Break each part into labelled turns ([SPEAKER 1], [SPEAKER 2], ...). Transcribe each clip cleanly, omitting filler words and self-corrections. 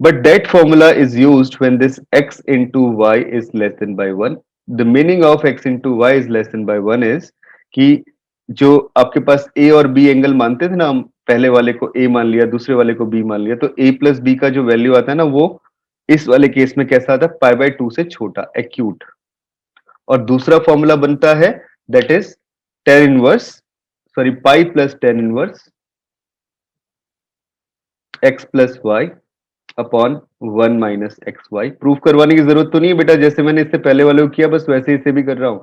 [SPEAKER 1] But that formula is used when this x into y is less than by 1. The meaning of x into y is less than by 1 is कि जो आपके पास a और b angle मानते थे ना, हम पहले वाले को a मान लिया, दूसरे वाले को b मान लिया, तो a प्लस b का जो वैल्यू आता है ना, वो इस वाले केस में कैसा आता है, पाई बाय 2 से छोटा, एक्यूट। और दूसरा फॉर्मूला बनता है that is tan inverse, sorry pi plus tan inverse x plus y upon 1 - proof करवाने की जरूरत तो नहीं है बेटा, जैसे मैंने इससे पहले वाले को किया बस वैसे इसे भी कर रहा हूं।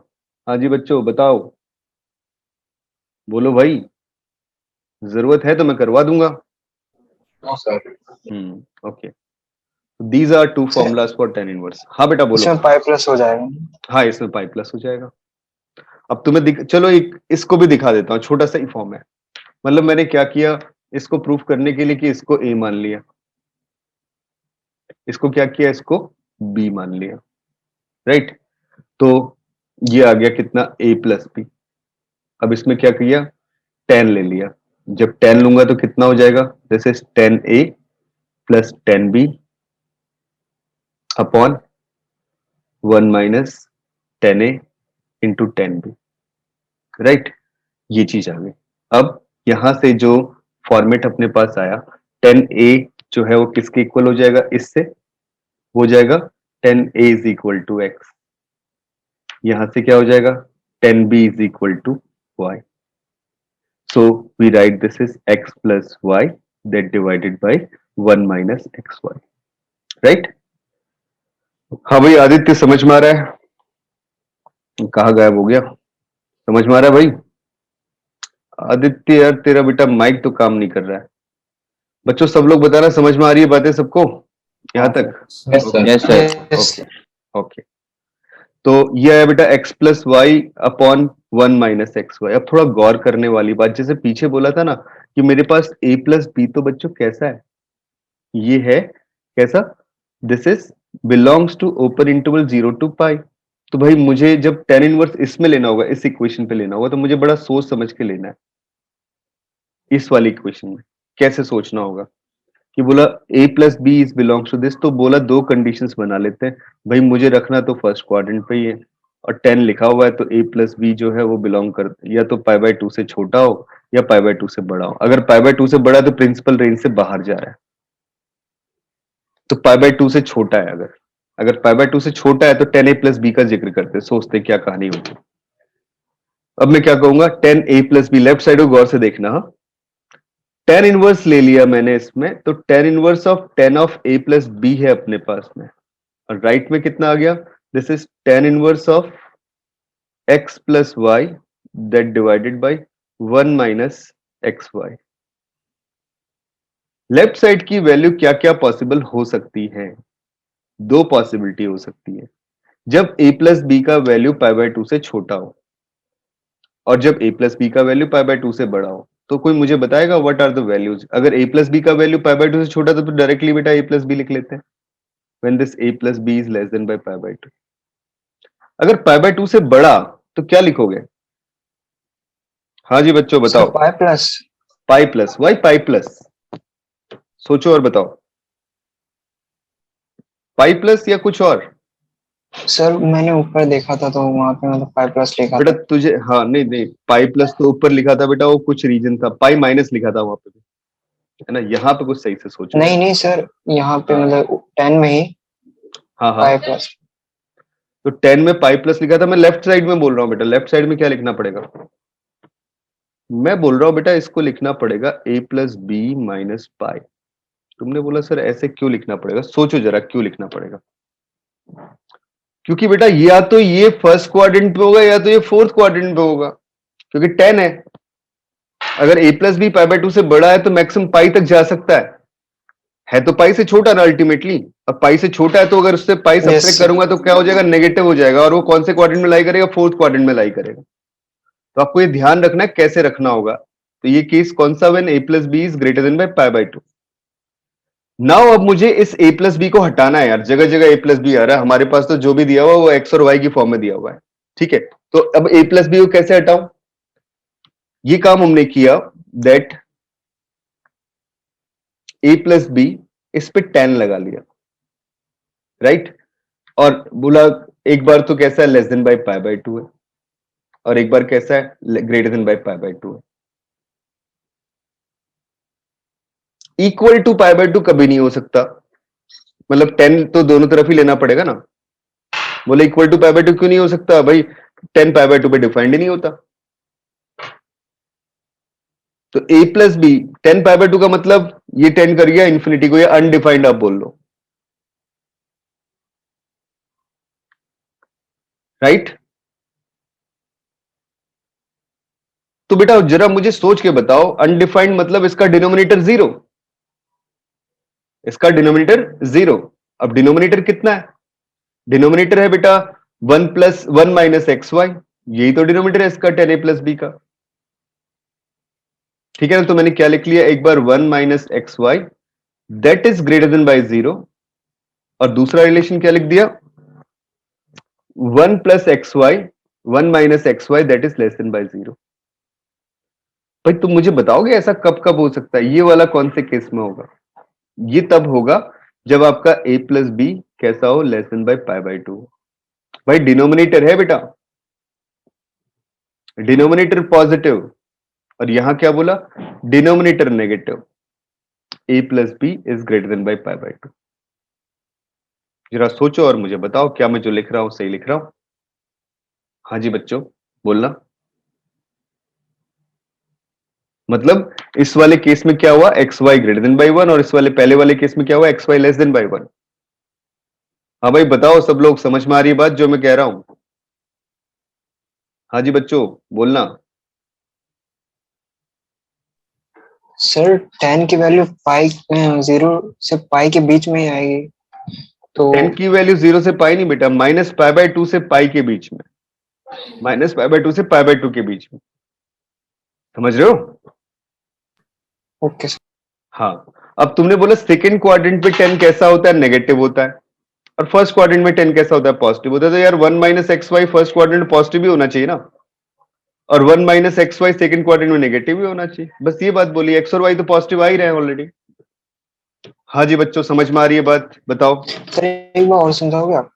[SPEAKER 1] हाँ जी बच्चों बताओ, बोलो भाई, जरूरत है तो मैं करवा दूंगा।
[SPEAKER 2] No sir.
[SPEAKER 1] Okay, these are two
[SPEAKER 2] sir
[SPEAKER 1] formulas for tan inverse. हाँ बेटा बोलो।
[SPEAKER 2] इसमें पाई प्लस हो जाएगा।
[SPEAKER 1] हाँ इसमें पाई प्लस हो जाएगा। अब तुम्हें चलो एक इसको भी दिखा देता हूँ, छोटा सा ही फॉर्म है। मतलब मैंने क्या किया, इसको प्रूफ करने के लिए कि इसको ए मान लिया, इसको क्या किया, इसको बी मान लिया, राइट। तो ये आ गया कितना, ए प्लस बी। अब इसमें क्या किया, टेन ले लिया। जब टेन लूंगा तो कितना हो जाएगा, this is tan A plus tan B upon 1 - tan A into tan B, right. ये चीज आ गई। अब यहां से जो फॉर्मेट अपने पास आया, टेन ए जो है वो किसके इक्वल हो जाएगा, इससे हो जाएगा tan A is equal to x. यहां से क्या हो जाएगा, tan B is equal to y. So we write this is x plus y that divided by 1 - xy, right? हाँ भाई आदित्य, समझ में आ रहा है? कहाँ गायब हो गया, समझ में आ रहा है भाई? आदित्य यार तेरा बेटा माइक तो काम नहीं कर रहा है। बच्चों सब लोग बता रहे हैं, समझ में आ रही है बातें सबको यहाँ
[SPEAKER 2] हाँ
[SPEAKER 1] तक?
[SPEAKER 2] Sir. Yes sir.
[SPEAKER 3] Yes sir.
[SPEAKER 2] Yes.
[SPEAKER 1] Okay okay. तो ये है बेटा x plus y upon 1 - xy। अब थोड़ा गौर करने वाली बात, जैसे पीछे बोला था ना कि मेरे पास a प्लस बी, तो बच्चों कैसा है, ये है कैसा, this is belongs to open interval 0 to pi. तो भाई मुझे जब टेन इनवर्स इसमें लेना होगा, इस इक्वेशन पे लेना होगा, तो मुझे बड़ा सोच समझ के लेना है। इस वाली इक्वेशन में कैसे सोचना होगा कि बोला a plus B is belongs to this, तो बोला दो कंडीशंस बना लेते हैं। भाई मुझे रखना तो फर्स्ट क्वाड्रेंट पे ही है, और टेन लिखा हुआ है, तो a प्लस बी जो है वो बिलोंग कर, या तो पाई बाय 2 से छोटा हो या पाई बाय 2 से बड़ा हो। अगर पाई बाय 2 से बड़ा है तो प्रिंसिपल रेंज से बाहर जा रहा है, तो पाई बाय 2 से छोटा है। अगर अगर पाई बाय 2 से छोटा है तो टेन ए प्लस बी का जिक्र करते, सोचते क्या कहानी होगी। अब मैं क्या कहूंगा, ten A plus B, left side को गौर से देखना। हाँ, टेन इनवर्स ले लिया मैंने इसमें, तो tan inverse of tan of A plus B है अपने पास में, और राइट में कितना आ गया, this is tan inverse of x plus y that divided by 1 - xy। Left side की वैल्यू क्या क्या पॉसिबल हो सकती है, दो पॉसिबिलिटी हो सकती है। जब a प्लस बी का वैल्यू पाई बाय 2 से छोटा हो, और जब a प्लस बी का वैल्यू पाई बाय 2 से बड़ा हो। तो कोई मुझे बताएगा व्हाट आर द वैल्यूज? अगर a प्लस बी का वैल्यू पाई बाय 2 से छोटा था तो डायरेक्टली बेटा a प्लस बी लिख लेते हैं, when this a plus B is less than by pi by 2। अगर पाई बाय 2 से बड़ा तो क्या लिखोगे? हाँ जी बच्चों
[SPEAKER 2] सर
[SPEAKER 1] बताओ।
[SPEAKER 2] Pi plus.
[SPEAKER 1] Pi plus y, pi plus, सोचो और बताओ, पाई प्लस या कुछ और?
[SPEAKER 2] सर मैंने ऊपर देखा था तो वहां पे मतलब पाई प्लस लिखा
[SPEAKER 1] बेटा
[SPEAKER 2] था।
[SPEAKER 1] तुझे, हाँ नहीं नहीं, पाई प्लस तो ऊपर लिखा था बेटा, वो कुछ रीजन था, पाई माइनस लिखा था वहां पे भी, है ना। यहाँ पे कुछ सही से सोचो
[SPEAKER 2] नहीं
[SPEAKER 1] यार।
[SPEAKER 2] नहीं सर, यहाँ पे
[SPEAKER 1] हाँ
[SPEAKER 2] मतलब 10 में ही
[SPEAKER 1] हाँ हाँ।
[SPEAKER 2] Pi plus.
[SPEAKER 1] तो 10 में पाई प्लस लिखा था, मैं लेफ्ट साइड में बोल रहा हूँ बेटा, लेफ्ट साइड में क्या लिखना पड़ेगा? मैं बोल रहा हूँ बेटा इसको लिखना पड़ेगा a plus B minus pi. तुमने बोला सर ऐसे क्यों लिखना पड़ेगा, सोचो जरा क्यों लिखना पड़ेगा। क्योंकि बेटा या तो ये फर्स्ट क्वाड्रेंट पे होगा या तो ये फोर्थ क्वाड्रेंट पे होगा, क्योंकि 10 है। अगर a plus B pi by 2 से बड़ा है तो मैक्सिमम पाई तक जा सकता है तो पाई से छोटा ना अल्टीमेटली। अब पाई से छोटा है तो अगर उससे पाई
[SPEAKER 2] यस
[SPEAKER 1] सब्ट्रैक्ट करूंगा तो क्या हो जाएगा, नेगेटिव हो जाएगा, और वो कौन से क्वाड्रेंट में लाई करेगा, फोर्थ क्वाड्रेंट में लाई करेगा। तो आपको ये ध्यान रखना है कैसे रखना होगा। तो ये केस कौन सा, when a plus B is greater than by pi by 2। Now अब मुझे इस a प्लस बी को हटाना है यार, जगह जगह a प्लस बी आ रहा है हमारे पास, तो जो भी दिया हुआ है वो x और y की फॉर्म में दिया हुआ है, ठीक है। तो अब a प्लस बी को कैसे हटाऊं, ये काम हमने किया, दैट a प्लस बी इस पे 10 लगा लिया, राइट। और बोला एक बार तो कैसा है less than by pi by 2 है, और एक बार कैसा है greater than by pi by 2 है। इक्वल टू पाई बाई 2 कभी नहीं हो सकता, मतलब 10 तो दोनों तरफ ही लेना पड़ेगा ना। बोले इक्वल टू पाई बाई 2 क्यों नहीं हो सकता भाई, 10 पाई बाई 2 पे डिफाइंड ही नहीं होता। तो a plus B 10 pi by 2 का मतलब ये 10 कर गया इंफिनिटी को, ये अनडिफाइंड आप बोल लो, राइट। तो बेटा जरा मुझे सोच के बताओ, अनडिफाइंड मतलब इसका डिनोमिनेटर 0, इसका डिनोमिनेटर 0। अब डिनोमिनेटर कितना है, डिनोमिनेटर है बेटा 1 प्लस 1 माइनस एक्स वाई, यही तो डिनोमिनेटर है इसका 10a प्लस बी का, ठीक है ना। तो मैंने क्या लिख लिया, एक बार 1 minus x y that is greater than by 0, और दूसरा रिलेशन क्या लिख दिया 1 plus x y 1 minus x y that is less than by 0। भाई तुम मुझे बताओगे ऐसा कब कब हो सकता है, ये वाला कौन से केस में होगा, ये तब होगा जब आपका a प्लस बी कैसा हो less than by pi by 2। भाई डिनोमिनेटर है बेटा, डिनोमिनेटर पॉजिटिव, और यहां क्या बोला denominator negative, a plus B is greater than by pi by 2। जरा सोचो और मुझे बताओ क्या मैं जो लिख रहा हूं सही लिख रहा हूं। हाँ जी बच्चों बोलना, मतलब इस वाले केस में क्या हुआ x y greater than by 1, और इस वाले पहले वाले केस में क्या हुआ x y less than by 1। हाँ भाई बताओ सब लोग, समझ में आ रही है बात जो मैं कह रहा हूं। हाँ जी बच्चों बोलना।
[SPEAKER 2] सर 10 की वैल्यू पाई 0 से पाई के बीच में ही आएगी, तो
[SPEAKER 1] 10 की वैल्यू 0 से पाई नहीं बेटा, माइनस पाई बाई 2 से पाई के बीच में, माइनस पाई बाई 2 से पाई बाई 2 के बीच में, समझ रहे हो।
[SPEAKER 2] Okay sir.
[SPEAKER 1] हाँ, अब तुमने बोला सेकेंड क्वाड्रेंट पे 10 कैसा होता है नेगेटिव होता है, और फर्स्ट क्वाड्रेंट में 10 कैसा होता है पॉजिटिव होता है। तो यार 1 minus x y first quadrant positive भी होना चाहिए ना, और 1 minus x y second quadrant में नेगेटिव भी होना चाहिए। बस ये बात बोली, एक्स और वाई तो पॉजिटिव आ ही रहे हैं ऑलरेडी। हाँ जी बच्चों समझ में आ रही है बात, बताओ।
[SPEAKER 2] सर एक बार और समझाओगे आप?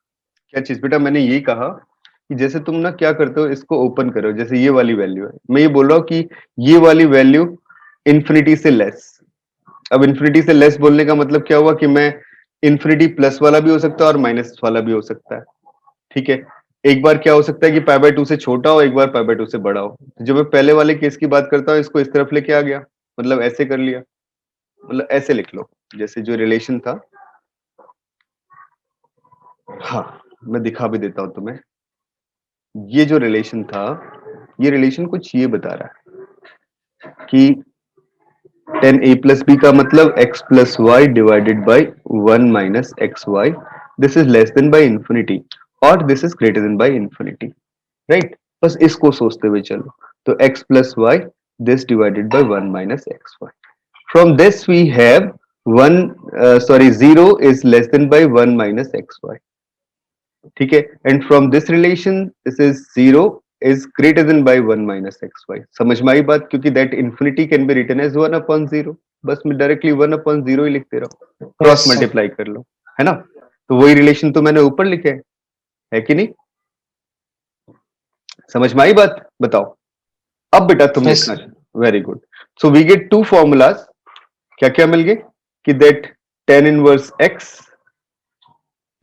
[SPEAKER 1] क्या चीज बेटा, मैंने यही कहा कि जैसे तुम ना क्या करते हो इसको ओपन करो, जैसे ये वाली वैल्यू है, मैं ये बोल रहा हूँ कि ये वाली वैल्यू इंफिनिटी से लेस। अब इंफिनिटी से लेस बोलने का मतलब क्या हुआ कि मैं इंफिनिटी प्लस वाला भी हो सकता है और माइनस वाला भी हो सकता है, ठीक है। एक बार क्या हो सकता है कि पाई बाई 2 से छोटा हो, एक बार पाई बाई 2 से बड़ा हो। तो जब मैं पहले वाले केस की बात करता हूँ इसको इस तरफ लेके आ गया, मतलब ऐसे कर लिया, मतलब ऐसे लिख लो जैसे जो रिलेशन था। हाँ मैं दिखा भी देता हूं तुम्हें, ये जो रिलेशन था, ये रिलेशन कुछ ये बता रहा है कि 10a प्लस बी का मतलब x plus Y divided by 1 minus x Y, this is less than by infinity और this is greater than by infinity, right. बस इसको सोचते हुए चलो, तो x plus Y this divided by 1 minus x Y, from this we have 0 is less than by 1 minus x Y, ठीक है। And from this relation this is 0 is greater than by 1 minus xy। समझ में आई बात, क्योंकि that infinity can be written as 1 upon 0, बस मैं directly 1 upon 0 ही लिखते रहो, क्रॉस
[SPEAKER 2] यस सर।
[SPEAKER 1] मल्टीप्लाई कर लो, है ना। तो वही रिलेशन तो मैंने ऊपर लिखे है कि नहीं, समझ में आई बात, बताओ। अब बेटा तुम
[SPEAKER 2] यस
[SPEAKER 1] लिखना, very good. So we get two formulas, क्या क्या मिल गए कि that tan inverse x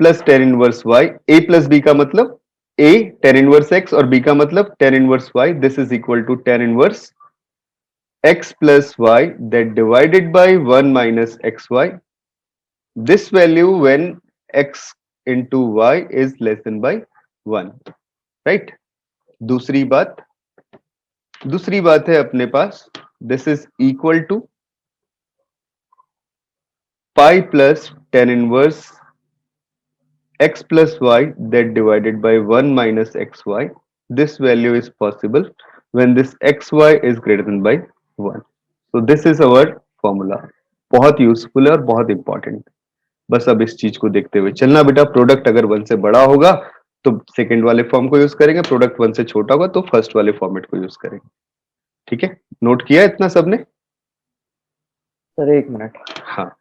[SPEAKER 1] plus tan inverse y, a प्लस b का मतलब a tan इनवर्स x और b का मतलब tan inverse y, this is equal to tan inverse x plus y that divided by 1 minus xy, this value when x into y is less than by 1, right। दूसरी बात, दूसरी बात है अपने पास, this is equal to pi plus tan inverse x plus y that divided by 1 minus xy, this value is possible when this xy is greater than by 1। so this is our formula, बहुत useful है और बहुत important. बस अब इस चीज को देखते हुए चलना बेटा, प्रोडक्ट अगर 1 से बड़ा होगा तो सेकंड वाले फॉर्म को यूज करेंगे, प्रोडक्ट 1 से छोटा होगा तो फर्स्ट वाले फॉर्मेट को यूज करेंगे, ठीक है। नोट किया इतना सबने?
[SPEAKER 3] सर एक मिनट।
[SPEAKER 1] हाँ